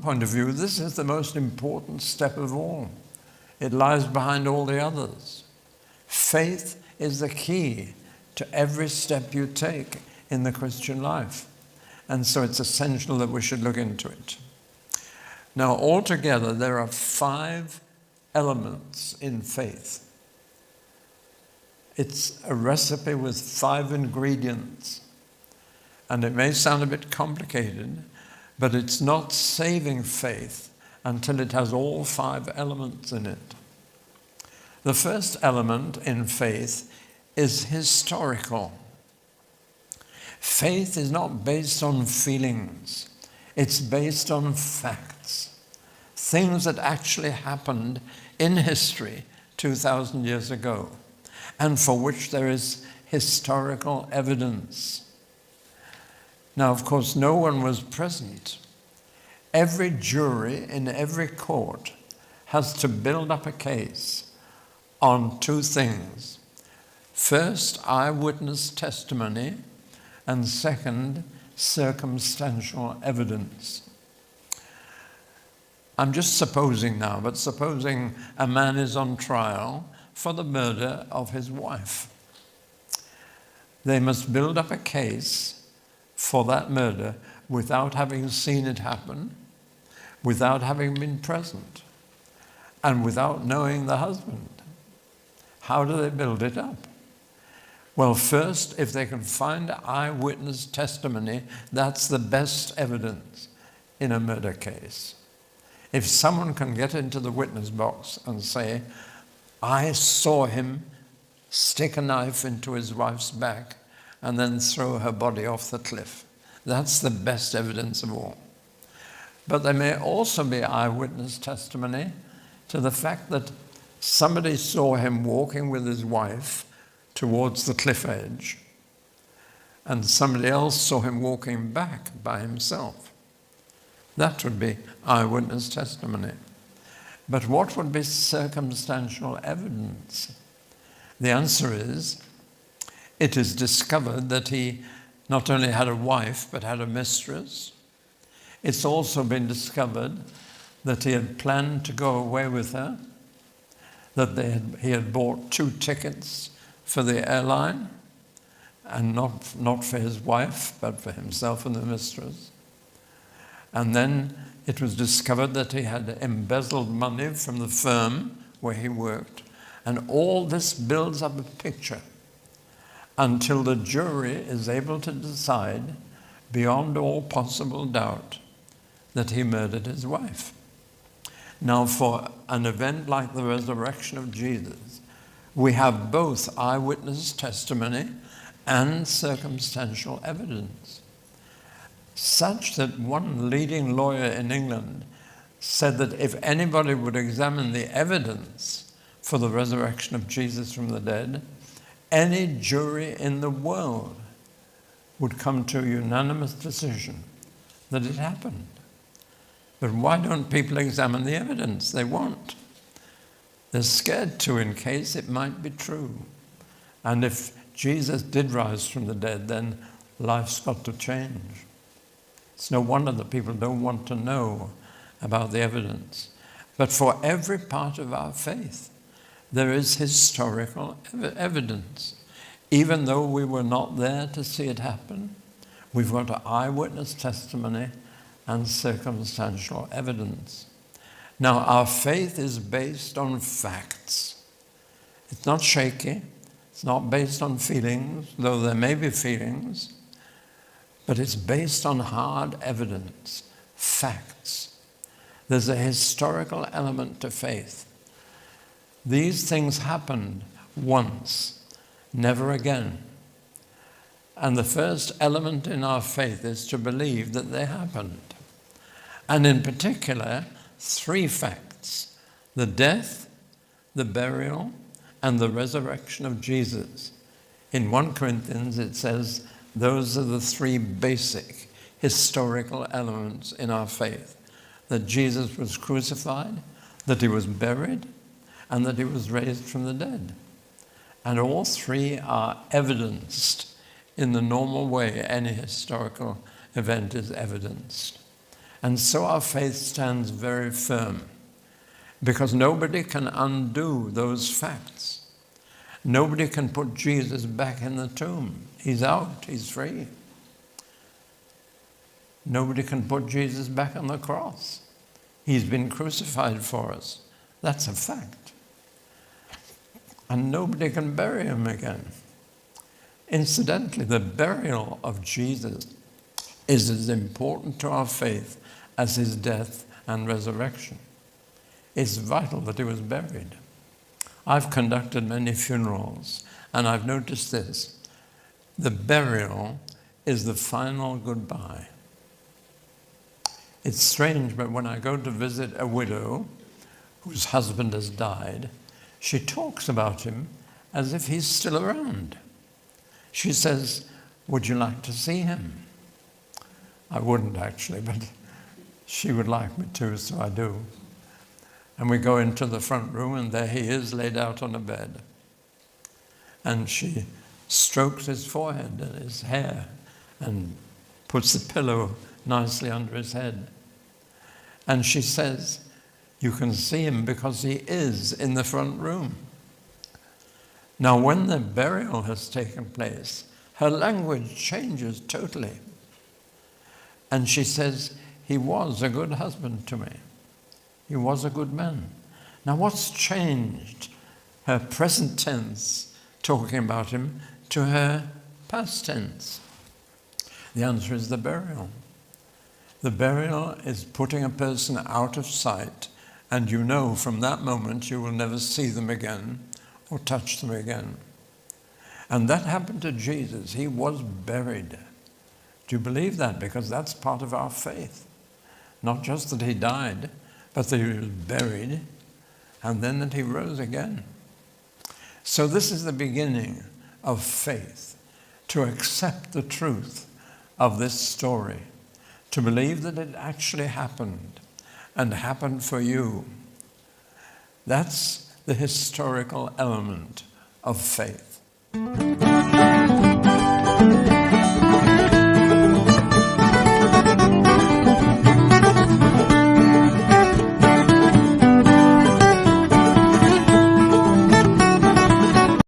point of view, this is the most important step of all. It lies behind all the others. Faith is the key to every step you take in the Christian life. And so it's essential that we should look into it. Now, altogether, there are 5 elements in faith. It's a recipe with 5 ingredients. And it may sound a bit complicated, but it's not saving faith until it has all 5 elements in it. The first element in faith is historical. Faith is not based on feelings. It's based on facts. Things that actually happened in history 2,000 years ago, and for which there is historical evidence. Now, of course, no one was present. Every jury in every court has to build up a case on 2 things. First, eyewitness testimony, and second, circumstantial evidence. I'm just supposing now, but supposing a man is on trial for the murder of his wife. They must build up a case for that murder without having seen it happen, without having been present, and without knowing the husband. How do they build it up? Well, first, if they can find eyewitness testimony, that's the best evidence in a murder case. If someone can get into the witness box and say, I saw him stick a knife into his wife's back and then throw her body off the cliff, that's the best evidence of all. But there may also be eyewitness testimony to the fact that somebody saw him walking with his wife towards the cliff edge, and somebody else saw him walking back by himself. That would be eyewitness testimony. But what would be circumstantial evidence? The answer is, it is discovered that he not only had a wife, but had a mistress. It's also been discovered that he had planned to go away with her, that he had bought 2 tickets for the airline, and not for his wife, but for himself and the mistress. And then it was discovered that he had embezzled money from the firm where he worked. And all this builds up a picture until the jury is able to decide, beyond all possible doubt, that he murdered his wife. Now, for an event like the resurrection of Jesus, we have both eyewitness testimony and circumstantial evidence, such that one leading lawyer in England said that if anybody would examine the evidence for the resurrection of Jesus from the dead, any jury in the world would come to a unanimous decision that it happened. But why don't people examine the evidence? They won't. They're scared to, in case it might be true. And if Jesus did rise from the dead, then life's got to change. It's no wonder that people don't want to know about the evidence. But for every part of our faith, there is historical evidence. Even though we were not there to see it happen, we've got eyewitness testimony and circumstantial evidence. Now, our faith is based on facts. It's not shaky. It's not based on feelings, though there may be feelings, but it's based on hard evidence, facts. There's a historical element to faith. These things happened once, never again. And the first element in our faith is to believe that they happened. And in particular, 3 facts: the death, the burial, and the resurrection of Jesus. In 1 Corinthians it says those are the 3 basic historical elements in our faith: that Jesus was crucified, that he was buried, and that he was raised from the dead. And all 3 are evidenced in the normal way any historical event is evidenced. And so our faith stands very firm, because nobody can undo those facts. Nobody can put Jesus back in the tomb. He's out, he's free. Nobody can put Jesus back on the cross. He's been crucified for us. That's a fact. And nobody can bury him again. Incidentally, the burial of Jesus is as important to our faith as his death and resurrection. It's vital that he was buried. I've conducted many funerals, and I've noticed this. The burial is the final goodbye. It's strange, but when I go to visit a widow whose husband has died, she talks about him as if he's still around. She says, "Would you like to see him?" I wouldn't actually, but she would like me to, so I do. And we go into the front room, and there he is, laid out on a bed. And she strokes his forehead and his hair and puts the pillow nicely under his head. And she says, "You can see him because he is in the front room." Now, when the burial has taken place, her language changes totally. And she says, "He was a good husband to me. He was a good man." Now, what's changed? Her present tense, talking about him, to her past tense? The answer is the burial. The burial is putting a person out of sight, and you know from that moment you will never see them again or touch them again. And that happened to Jesus. He was buried. Do you believe that? Because that's part of our faith. Not just that he died, but that he was buried, and then that he rose again. So this is the beginning of faith, to accept the truth of this story, to believe that it actually happened, and happened for you. That's the historical element of faith.